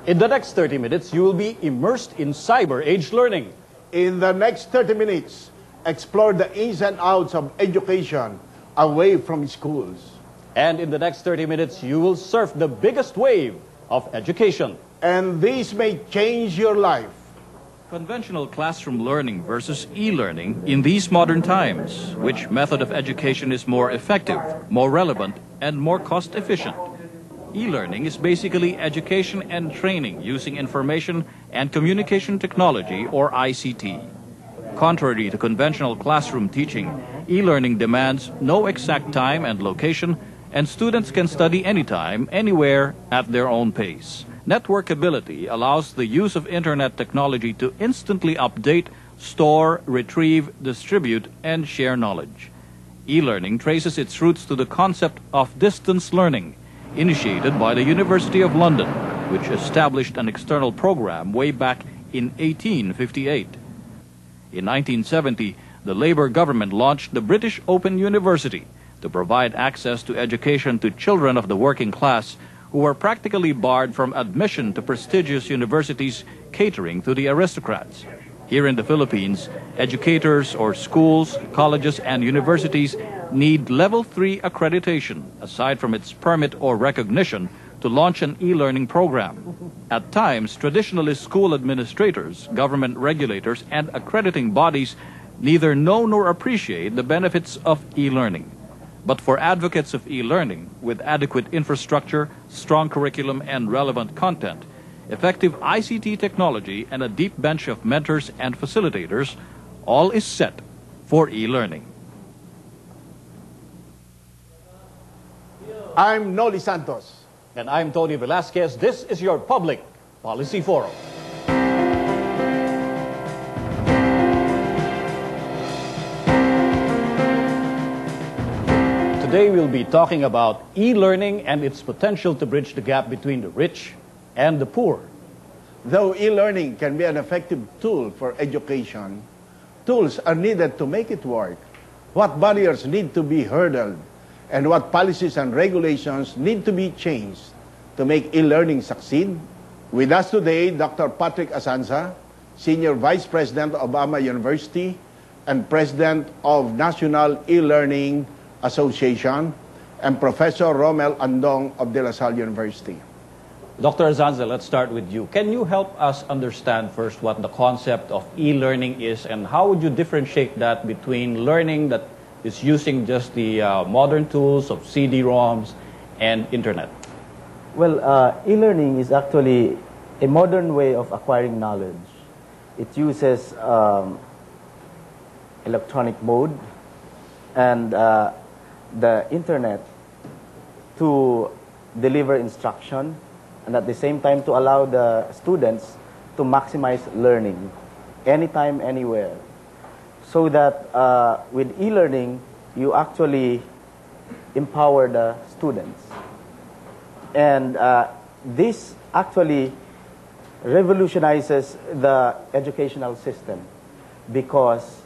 In the next 30 minutes, you will be immersed in cyber-age learning. In the next 30 minutes, explore the ins and outs of education away from schools. And in the next 30 minutes, you will surf the biggest wave of education. And this may change your life. Conventional classroom learning versus e-learning in these modern times. Which method of education is more effective, more relevant, and more cost-efficient? E-learning is basically education and training using information and communication technology, or ICT. Contrary to conventional classroom teaching, e-learning demands no exact time and location, and students can study anytime, anywhere, at their own pace. Networkability allows the use of internet technology to instantly update, store, retrieve, distribute, and share knowledge. E-learning traces its roots to the concept of distance learning, initiated by the University of London, which established an external program way back in 1858. In 1970, the Labour government launched the British Open University to provide access to education to children of the working class who were practically barred from admission to prestigious universities catering to the aristocrats. Here in the Philippines, educators or schools, colleges, and universities need Level 3 accreditation, aside from its permit or recognition, to launch an e-learning program. At times, traditionalist school administrators, government regulators, and accrediting bodies neither know nor appreciate the benefits of e-learning. But for advocates of e-learning, with adequate infrastructure, strong curriculum, and relevant content, effective ICT technology, and a deep bench of mentors and facilitators, all is set for e-learning. I'm Noli Santos. And I'm Tony Velasquez. This is your Public Policy Forum. Today we'll be talking about e-learning and its potential to bridge the gap between the rich and the poor. Though e-learning can be an effective tool for education, tools are needed to make it work. What barriers need to be hurdled, and what policies and regulations need to be changed to make e-learning succeed? With us today, Dr. Patrick Asanza, Senior Vice President of Obama University and President of National E-Learning Association, and Professor Romel Andong of De La Salle University. Dr. Asanza, let's start with you. Can you help us understand first what the concept of e-learning is, and how would you differentiate that between learning that is using just the modern tools of CD-ROMs and internet? Well, e-learning is actually a modern way of acquiring knowledge. It uses electronic mode and the internet to deliver instruction, and at the same time to allow the students to maximize learning anytime, anywhere. So that with e-learning, you actually empower the students. And this actually revolutionizes the educational system, because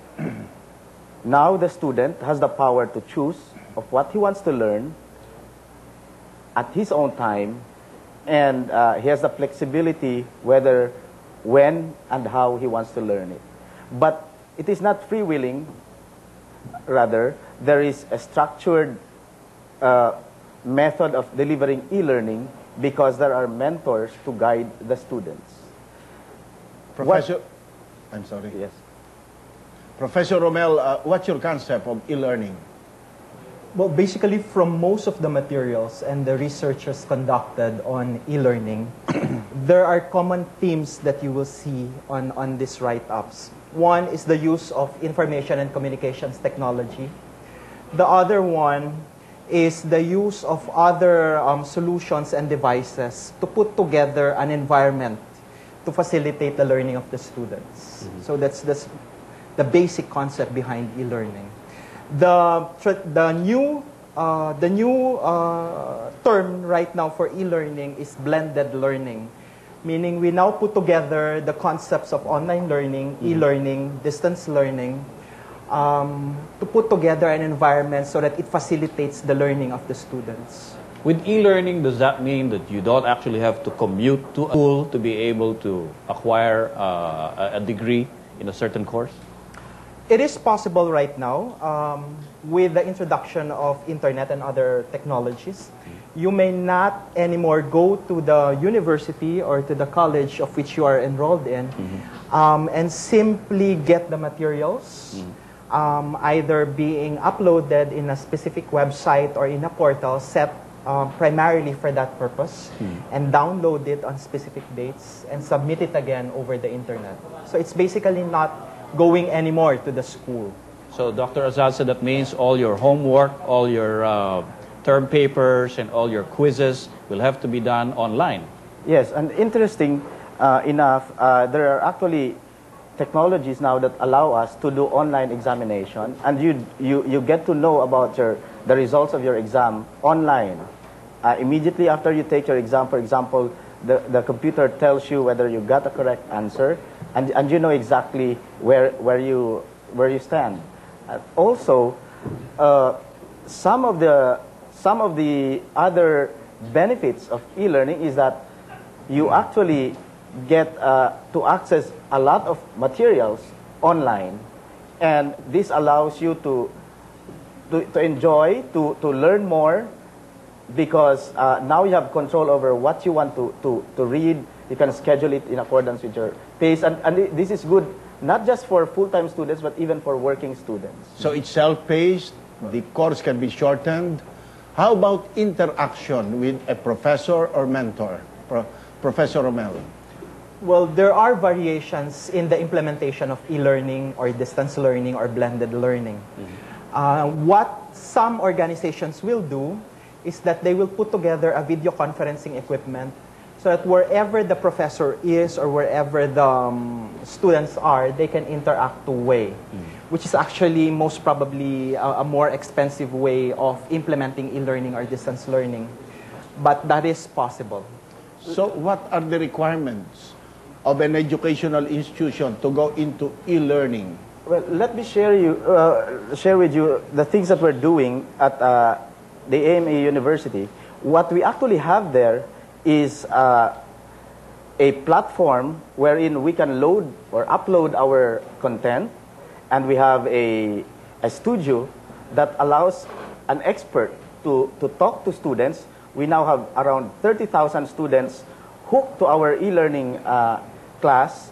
now the student has the power to choose of what he wants to learn at his own time, and he has the flexibility whether, when, and how he wants to learn it. But it is not freewheeling. Rather, there is a structured method of delivering e-learning, because there are mentors to guide the students. Professor, I'm sorry. Yes. Professor Romel, what's your concept of e-learning? Well, basically, from most of the materials and the researchers conducted on e-learning, there are common themes that you will see on these write-ups. One is the use of information and communications technology. The other one is the use of other solutions and devices to put together an environment to facilitate the learning of the students. Mm-hmm. So that's the basic concept behind e-learning. The new term right now for e-learning is blended learning, meaning we now put together the concepts of online learning, e-learning, distance learning, to put together an environment so that it facilitates the learning of the students. With e-learning, does that mean that you don't actually have to commute to a school to be able to acquire a degree in a certain course? It is possible right now with the introduction of internet and other technologies. You may not anymore go to the university or to the college of which you are enrolled in and simply get the materials, either being uploaded in a specific website or in a portal set primarily for that purpose, and download it on specific dates and submit it again over the internet. So it's basically not going anymore to the school. So Dr. Azad said that means all your homework, all your term papers, and all your quizzes will have to be done online. Yes, and interesting enough, there are actually technologies now that allow us to do online examination, and you get to know about the results of your exam online. Immediately after you take your exam, for example, the computer tells you whether you got a correct answer, and you know exactly where you stand. Also, some of the other benefits of e-learning is that you actually get to access a lot of materials online, and this allows you to enjoy, to learn more, because now you have control over what you want to read. You can schedule it in accordance with your pace, and this is good not just for full-time students but even for working students. So it's self-paced, the course can be shortened. How about interaction with a professor or mentor? Professor Romel. Well, there are variations in the implementation of e-learning or distance learning or blended learning. What some organizations will do is that they will put together a video conferencing equipment so that wherever the professor is or wherever the students are, they can interact two-way, which is actually most probably a more expensive way of implementing e-learning or distance learning. But that is possible. So what are the requirements of an educational institution to go into e-learning? Well, let me share with you the things that we're doing at the AME University. What we actually have there is a platform wherein we can load or upload our content, and we have a studio that allows an expert to talk to students. We now have around 30,000 students hooked to our e-learning class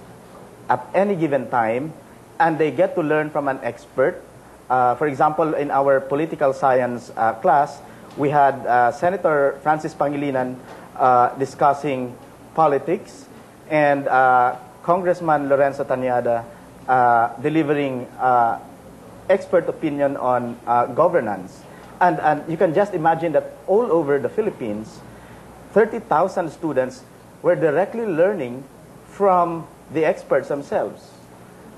at any given time, and they get to learn from an expert. For example, in our political science class, we had Senator Francis Pangilinan discussing politics, and Congressman Lorenzo Tanyada delivering expert opinion on governance. And you can just imagine that all over the Philippines, 30,000 students were directly learning from the experts themselves.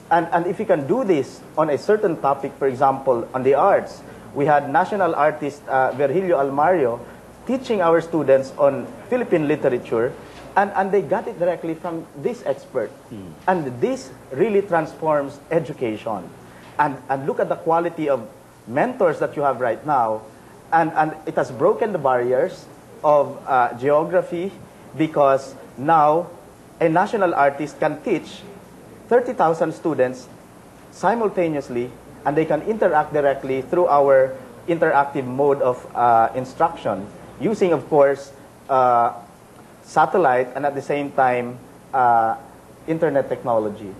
And if you can do this on a certain topic, for example, on the arts, we had national artist Virgilio Almario teaching our students on Philippine literature, and they got it directly from this expert. And this really transforms education. And look at the quality of mentors that you have right now, and it has broken the barriers of geography, because now a national artist can teach 30,000 students simultaneously, and they can interact directly through our interactive mode of instruction, using, of course, satellite and at the same time internet technology.